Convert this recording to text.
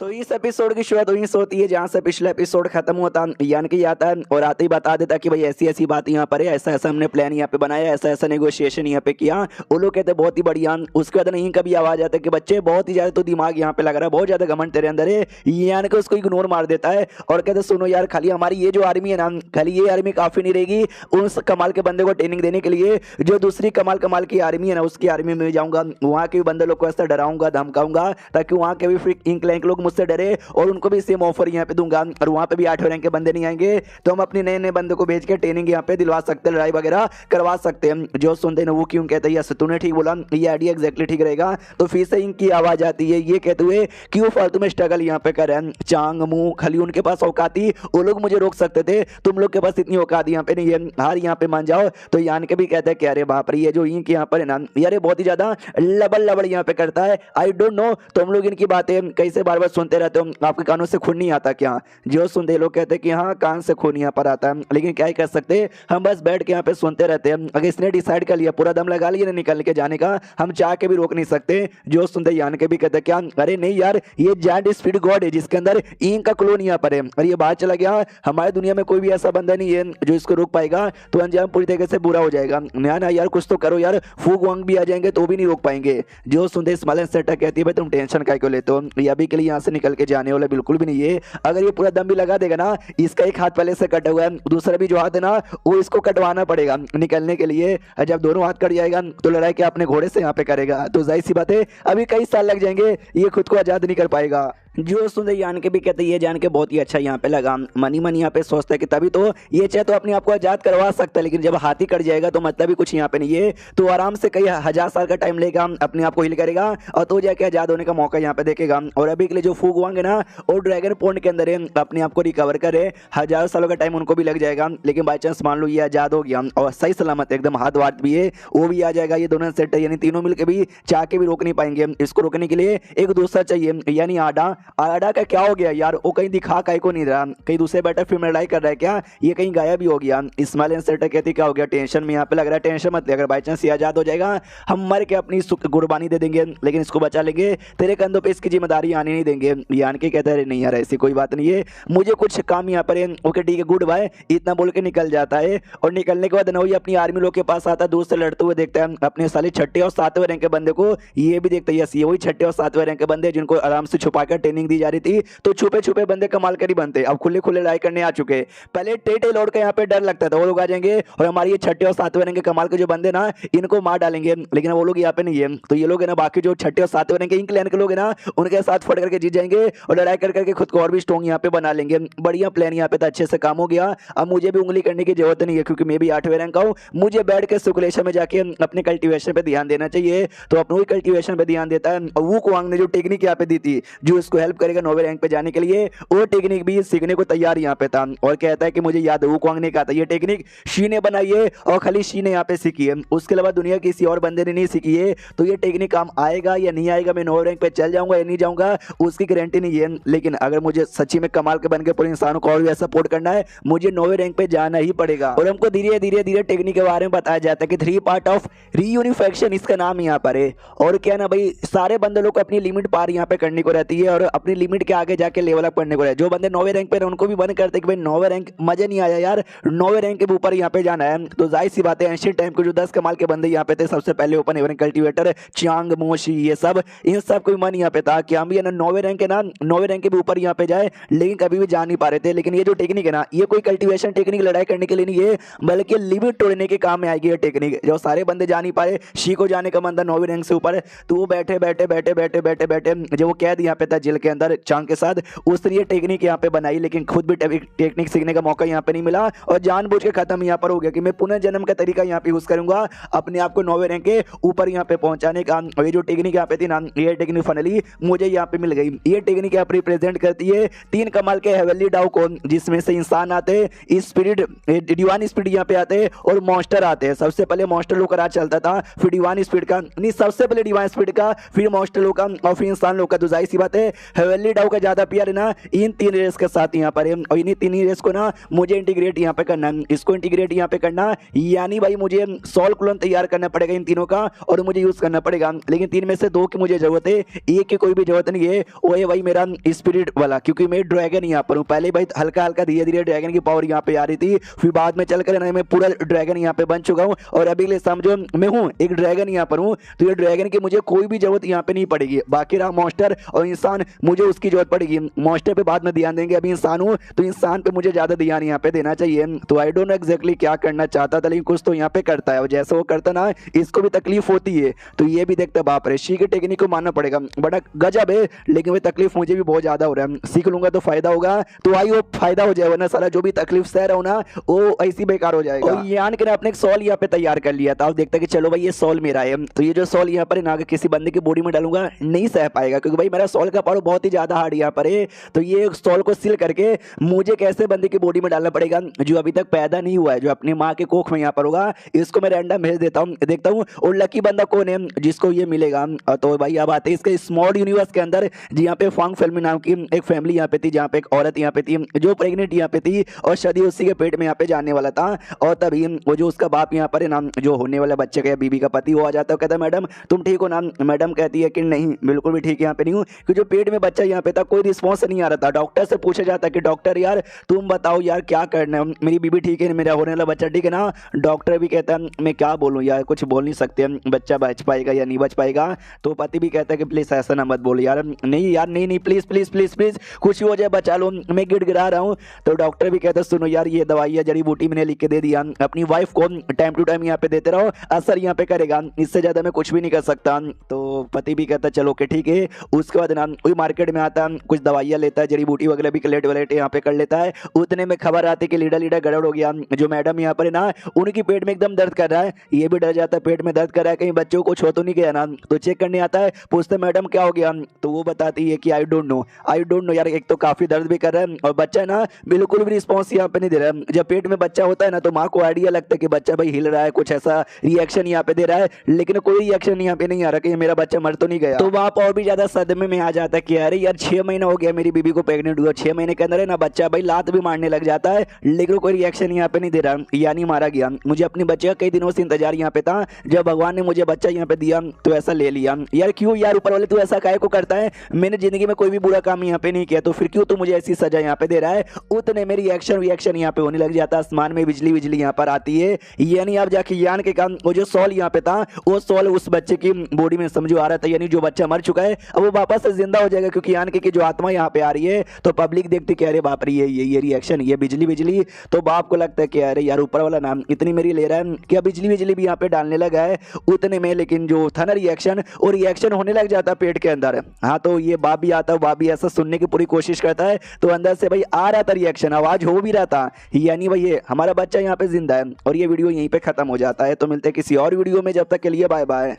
तो इस एपिसोड की शुरुआत वहीं से होती है जहां से पिछला एपिसोड खत्म होता यानी आता है और आते ही बता देता कि भाई ऐसी ऐसी बात यहाँ पर है, ऐसा ऐसा हमने प्लान यहाँ पे बनाया, ऐसा ऐसा नेगोशिएशन यहाँ पे किया। वो लोग कहते हैं बहुत ही बढ़िया। उसके बाद नहीं कभी आवाज आता है कि बच्चे बहुत ही ज्यादा तो दिमाग यहाँ पे लग रहा है, बहुत ज्यादा घमंड तेरे अंदर है, यानी कि उसको इग्नोर मार देता है और कहते सुनो यार, खाली हमारी ये जो आर्मी है ना, खाली ये आर्मी काफी नहीं रहेगी उस कमाल के बंदे को ट्रेनिंग देने के लिए। जो दूसरी कमाल कमाल की आर्मी है ना, उसकी आर्मी में जाऊंगा, वहां के बंदे लोग को ऐसा डराऊंगा धमकाऊंगा ताकि वहां के भी फ्री इंक लैंक लोग मुझसे डरे और उनको भी सेम ऑफर यहाँ पे दूंगा। और वहां पे भी 8वें रैंक के बंदे नहीं आएंगे तो हम अपने नए नए बंदे को भेज के ट्रेनिंग यहाँ पे दिलवा सकते हैं, लड़ाई वगैरह करवा सकते हैं। जो सुनते हैं वो क्यों कहते हैं यस तूने ठीक बोला, ये आइडिया एग्जैक्टली ठीक रहेगा। तो फिर से इनकी आवाज आती है ये कहते हुए कि वो फालतू में स्ट्रगल यहाँ पे कर रहे हैं, चांग मुंह खाली उनके पास औकात थी, वो लोग मुझे रोक सकते थे, तुम लोग के पास इतनी औकात यहाँ पे नहीं है, हार यहाँ पे मान जाओ। तो यान के भी कहते हैं कि अरे बाप रे, ये जो इंक यहाँ पर है ना यार बहुत ही ज्यादा लबल लबड़ यहाँ पे करता है। आई डोंट नो तुम लोग इनकी बातें कैसे बार बार सुनते रहते हो, आपके कानों से खून नहीं आता क्या? जो सुनते लोग कहते हैं कि हाँ कान से खून यहाँ पर आता है, लेकिन क्या ही कर सकते हैं, हम बस बैठ के यहाँ पे सुनते रहते हैं। अगर इसने डिसाइड कर लिया, पूरा दम लगा लिया ना निकल के जाने का, हम चाह के भी रोक नहीं सकते। जो सुनते यान के भी कहते क्या अरे नहीं यार, ये जायंट स्पीड गॉड है जिसके अंदर इंक का क्लोन यहाँ पर है, और ये बात चला गया हमारी दुनिया में कोई भी ऐसा बंदा नहीं है जो इसको रोक पाएगा, तो अंजाम पूरी तरीके से बुरा हो जाएगा। ना यार कुछ तो करो यार, फूक वांग भी आ जाएंगे तो भी नहीं रोक पाएंगे। जो सुनते स्माइल सेटअप कहती है भाई तुम टेंशन काय को लेते हो, ये अभी के लिए यहाँ से निकल के जाने वाला बिल्कुल भी नहीं है। अगर ये पूरा दम भी लगा देगा ना, इसका एक हाथ पहले से कटा हुआ है, दूसरा भी जो हाथ है ना वो इसको कटवाना पड़ेगा निकलने के लिए। जब दोनों हाथ कट जाएगा तो लड़ाई के अपने घोड़े से यहाँ पे करेगा, तो जाहिर सी बात है अभी कई साल लग जाएंगे, ये खुद को आजाद नहीं कर पाएगा। जो सुन यान के भी कहते ये जान के बहुत ही अच्छा यहाँ पे लगा, मनी मन यहाँ पे सोचता है कि तभी तो ये चाहे तो अपने आप को आजाद करवा सकता है, लेकिन जब हाथी कट जाएगा तो मतलब ही कुछ यहाँ पे नहीं है, तो आराम से कई 1000 साल का टाइम लेगा, अपने आप को हिल करेगा और तो जाके आजाद होने का मौका यहाँ पे देखेगा। और अभी के लिए जो फूक वांग है ना और ड्रैगन पॉन्ड के अंदर है, अपने आप को रिकवर करे, 1000 सालों का टाइम उनको भी लग जाएगा, लेकिन बाई चांस मान लो ये आजाद हो गया और सही सलामत एकदम हाथ वाट भी है वो भी आ जाएगा, ये दोनों सेट है, यानी तीनों मिलकर भी चाह के भी रोक नहीं पाएंगे। इसको रोकने के लिए एक दूसरा चाहिए, यानी आडा। आडा का क्या हो गया यार, वो कहीं दिखा काहे को नहीं रहा, कहीं दूसरे बैठक फिल्म लड़ाई कर रहा है क्या, ये कहीं गायब भी हो गया। इस्माइल सेटर कहती क्या हो गया, टेंशन में यहाँ पे लग रहा है, टेंशन मत ले, अगर बाई चांस ये आजाद हो जाएगा हम मर के अपनी कुर्बानी दे देंगे, लेकिन इसको बचा लेंगे, तेरे कंधों पे इसकी जिम्मेदारी आने नहीं देंगे। यान के कहते हैं नहीं यार ऐसी कोई बात नहीं है, मुझे कुछ काम यहाँ पर है, ओके ठीक है गुड बाय, इतना बोल के निकल जाता है। और निकलने के बाद ना ये अपनी आर्मी लोग के पास आता है, दूर से लड़ते हुए देखता है अपने साले 6ठे और 7वें रैंक के बंदे को, ये भी देखता है यस ये वही 6ठे और 7वें रैंक के बंदे जिनको आराम से छुपाकर ट्रेनिंग दी जा रही थी, तो छुपे छुपे बंदे कमाल कर ही बनते, अब खुले खुले लड़ाई करने आ चुके। पहले टेटे लौट के यहाँ पे डर लगता था वो लोग आ जाएंगे और हमारी ये 6ठे और 7वें रैंक के कमाल के जो बंदे ना इनको मार डालेंगे, लेकिन वो लोग यहाँ पे नहीं है। तो ये लोग है ना बाकी जो 6ठे और 7वें रैंक के इंक लैंड के लोग है ना उनके साथ फट करके जीत जाएंगे और लड़ाई कर करके खुद को और भी स्ट्रॉन्ग यहाँ पे बना लेंगे। बढ़िया प्लान यहाँ पे था, अच्छे से काम हो गया। अब मुझे भी उंगली करने की जरूरत नहीं है क्योंकि मैं भी 8वें रैंक का हूँ, मुझे बैठ के सर्कुलेशन में जाके अपने कल्टीवेशन पे ध्यान देना चाहिए, तो अपने ही कल्टीवेशन पे ध्यान देता है। वो कुआंग ने जो टेक्निक यहाँ पे दी थी जो इसको हेल्प करेगा 9वें रैंक पे जाने के लिए, वो टेक्निक भी सीखने को तैयार यहाँ पे था और कहता है कि मुझे याद है वो कुआंग ने कहा था ये टेक्निक शी ने बनाई है और खाली शी ने यहाँ पे सीखी है, उसके अलावा दुनिया किसी और बंदे ने नहीं सीखी है। तो ये टेक्निक काम आएगा या नहीं आएगा, मैं 9वें रैंक पे चल जाऊंगा या नहीं जाऊंगा उसकी गारंटी नहीं है, लेकिन अगर मुझे सच्ची में कमाल के बन के पूरे इंसानों को और भी सपोर्ट करना है मुझे 9वें रैंक पे जाना ही पड़ेगा। और हमको धीरे धीरे धीरे टेक्निक के बारे में बताया जाता है कि 3 पार्ट ऑफ रीयूनिफिकेशन इसका नाम यहाँ पर है। और क्या ना भाई सारे बंदे लोग को अपनी लिमिट पार यहाँ पे करनी को रहती है और अपनी लिमिट के आगे जाके लेवल अप करने को रहता है। जो बंदे 9वें रैंक पे उनको भी बंद करते कि भाई 9वें रैंक मजे नहीं आया यार, 9वें रैंक के ऊपर यहाँ पे जाना है। तो जाहिर सी बात है एंशिएंट टाइम के जो 10 कमाल के बंदे यहाँ पे थे, सबसे पहले ओपन एवरेंग कल्टीवेटर चांग मोशी, ये सब इन सब को मन यहाँ पे था कि हम भी ना 9वें रैंक के ना 9वें रैंक के भी ऊपर यहाँ पे जाए, लेकिन कभी भी जा नहीं पा रहे थे। लेकिन ये जो टेक्निक है ना ये कोई कल्टीवेशन टेक्निक लड़ाई करने के लिए नहीं है, बल्कि लिमिट तोड़ने के काम में आएगी ये टेक्निक। जो सारे बंदे जा नहीं पाए, शी को जाने का मन था 9वें रैंक से ऊपर, तो वो बैठे बैठे बैठे बैठे बैठे बैठे जब वो कैद यहाँ पे था जेल के अंदर चांग के साथ, उसने ये टेक्निक यहाँ पे बनाई, लेकिन खुद भी टेक्निक सीखने का मौका यहाँ पे नहीं मिला और जानबूझ के खत्म यहाँ पर हो गया कि मैं पुनः जन्म का तरीका यहाँ पे यूज करूंगा अपने आप को 9वें रैंक के ऊपर यहाँ पे पहुंचाने का। और ये जो टेक्निक यहाँ पे थी ना ये टेक्निक फाइनली मुझे यहाँ पे मिल गई। ये टेक्निक यहाँ पे रिप्रेजेंट करती है 3 कमाल के हेवनली डाउ को, जिसमें से इंसान आते, स्पिरिट डिवाइन स्पिरिट यहाँ पे आते और मॉन्स्टर आते हैं। सबसे पहले मॉन्स्टर लोग का राज चलता था, फिर डिवाइन स्पिरिट का, नहीं सबसे पहले डिवाइन स्पिरिट का, फिर मॉन्स्टर लोग का और फिर इंसान लोग का। तो जाहिर सी बात है हेवनली डाउ का ज्यादा प्यार है ना इन 3 रेस के साथ यहाँ पर है, और इन्हीं 3 रेस को ना मुझे इंटीग्रेट यहाँ पे करना है, इसको इंटीग्रेट यहाँ पे करना, यानी भाई मुझे सोल क्लोन तैयार करना पड़ेगा इन तीनों का और मुझे यूज करना पड़ेगा। लेकिन 3 में से 2 की मुझे जरूरत है, एक की कोई भी जरूरत नहीं है, वो है भाई मेरा स्पिरिट वाला, क्योंकि मैं ड्रैगन यहाँ पर हूँ। पहले भाई हल्का हल्का धीरे धीरे ड्रैगन की पावर यहाँ पे आ रही थी, फिर बाद में चलकर ना मैं पूरा ड्रैगन यहाँ पे बन चुका हूँ, और अभी ले समझो मैं हूँ एक ड्रैगन यहाँ पर हूँ। तो ये ड्रैगन की मुझे कोई भी जरूरत यहाँ पे नहीं पड़ेगी। बाकी रहा मॉन्स्टर और इंसान, मुझे उसकी जरूरत पड़ेगी। मॉन्स्टर पे बाद में ध्यान देंगे, अभी इंसान हूँ तो इंसान पे मुझे ज्यादा ध्यान यहाँ पे देना चाहिए। तो आई डोंट नो एग्जैक्टली क्या करना चाहता था, लेकिन कुछ तो यहाँ पे करता है, और जैसे वो करता ना इसको भी तकलीफ होती है, तो ये भी देखता बाप रे, सी की टेक्निक को मानना पड़ेगा, बड़ा गजब है। लेकिन वो तकलीफ मुझे भी बहुत ज्यादा हो रहा है, सीख लूंगा तो फायदा होगा, तो आई वो फायदा हो जाए, वरना सारा जो भी तकलीफ सह रहा हूं ना वो ऐसी बेकार हो जाएगा। और यान के अपने एक सॉल यहाँ पे तैयार कर लिया था, और देखता कि चलो भाई ये सॉल मेरा है, तो ये जो सॉल यहाँ पर ना किसी बंदे की बॉडी में डालूंगा नहीं सह पाएगा, क्योंकि भाई मेरा सॉल का पावर बहुत ही ज्यादा हार्ड यहाँ पर है। तो ये सॉल को सील करके मुझे कैसे बंदे की बॉडी में डालना पड़ेगा जो अभी तक पैदा नहीं हुआ है, जो अपनी माँ के कोख में यहाँ पर होगा, इसको मैं रैंडम भेज देता हूँ, देखता हूँ और लकी बंदा कौन है जिसको ये मिलेगा। तो भाई अब आते हैं इसके स्मॉल यूनिवर्स के अंदर, जहाँ पे फांग फैमिली नाम की एक फैमिली यहाँ पे थी, जहाँ पे एक औरत यहाँ पे थी जो प्रेग्नेंट यहाँ पे थी, और शादी उसी के पेट में यहाँ पे जाने वाला था। और तभी वो जो उसका बाप यहाँ पर है ना, जो होने वाला बच्चे का या बीबी का पति, वो आ जाता है, कहता है मैडम तुम ठीक हो ना। मैडम कहती है कि नहीं बिल्कुल भी ठीक यहाँ पे नहीं हूँ, क्योंकि जो पेट में बच्चा यहाँ पे था कोई रिस्पॉन्स नहीं आ रहा था। डॉक्टर से पूछा जाता कि डॉक्टर यार तुम बताओ यार क्या करना है, मेरी बीबी ठीक है, मेरा होने वाला बच्चा ठीक है ना। डॉक्टर भी कहता है मैं क्या बोलूँ यार, कुछ बोल नहीं सकते, बच्चा बच पाएगा या नहीं बच पाएगा। तो पति भी कहता है कि प्लीज ऐसा ना मत बोलो यार, नहीं यार नहीं नहीं प्लीज प्लीज प्लीज प्लीज कुछ हो जाए बचा लो, मैं गिड़गिड़ा रहा हूँ। तो डॉक्टर भी कहता है सुनो यार ये दवाई जड़ी बूटी मैंने लिख के दे दिया, अपनी वाइफ को टाइम टू टाइम यहाँ पे देते रहो, असर यहाँ पे करेगा, इससे ज्यादा मैं कुछ भी नहीं कर सकता। तो पति भी कहता चलो कि ठीक है। उसके बाद ना वही मार्केट में आता है, कुछ दवाइयाँ लेता है, जड़ी बूटी वगैरह भी कलेक्ट वलेट यहाँ पे कर लेता है। उतने में खबर आती कि लीडर लीडर गड़बड़ हो गया, जो मैडम यहाँ पर है ना उनकी पेट में एकदम दर्द कर रहा है, ये भी डर जाता है पेट में दर्द कर रहा है कहीं बच्चों को छो तो नहीं गया ना। तो चेक करने आता है, पूछते मैडम क्या हो गया, तो वो बताती है कि आई डोंट नो यार, एक तो काफी दर्द भी कर रहा है और बच्चा ना बिल्कुल भी रिस्पॉन्स यहाँ पे नहीं दे रहा है। जब पेट में बच्चा होता है ना तो माँ को आइडिया लगता है कि बच्चा भाई हिल रहा है, कुछ ऐसा रिएक्शन यहाँ पे दे रहा है, लेकिन कोई रिएक्शन यहाँ पे नहीं आ रहा कि मेरा बच्चा मर तो नहीं गया। तो वहाँ और भी ज्यादा सदमे में आ जाता है कि अरे यार 6 महीना हो गया मेरी बीबी को प्रेग्नेंट हुआ, 6 महीने के अंदर है ना बच्चा भाई लात भी मारने लग जाता है, लेकिन कोई रिएक्शन यहाँ पे नहीं दे रहा, यानी मारा गया। मुझे अपने बच्चे का कई दिनों से इंतजार यहाँ पे था, जब भगवान ने मुझे बच्चा यहाँ पे दिया तो ऐसा ले लिया। यार क्यों यार ऊपर वाले तू ऐसा काहे को करता है, मैंने जिंदगी में कोई भी बुरा काम यहाँ पे नहीं किया, तो फिर क्यों तू मुझे ऐसी सजा यहाँ पे दे रहा है। उतने में रिएक्शन यहाँ पे होने लग जाता है, आसमान में बिजली यहाँ पर आती है, यानी आप जाके यान के काम वो जो सॉल यहाँ पे था वो सॉल उस बच्चे की बॉडी में समझो आ रहा था, यानी जो बच्चा मर चुका है अब वो वापस से जिंदा हो जाएगा, क्योंकि यान की जो आत्मा यहाँ पे आ रही है। तो पब्लिक देखती कि अरे बाप रे ये रिएक्शन, ये बिजली, तो बाप को लगता है कि अरे यार ऊपर वाला नाम इतनी मेरी ले रहा है क्या बिजली भी यहाँ पे डालने लगा है। उतने में लेकिन जो था ना रिएक्शन, वो रिएक्शन होने लग जाता है पेट के अंदर। हाँ तो ये बाप भी आता है, बाप भी ऐसा सुनने की पूरी कोशिश करता है, तो अंदर से भाई आ रहा था रिएक्शन, आवाज हो भी रहा था, यानी भाई ये हमारा बच्चा यहाँ पे जिंदा है। और ये वीडियो यहीं पे खत्म हो जाता है। तो मिलते हैं किसी और वीडियो में, जब तक के लिए बाय बाय।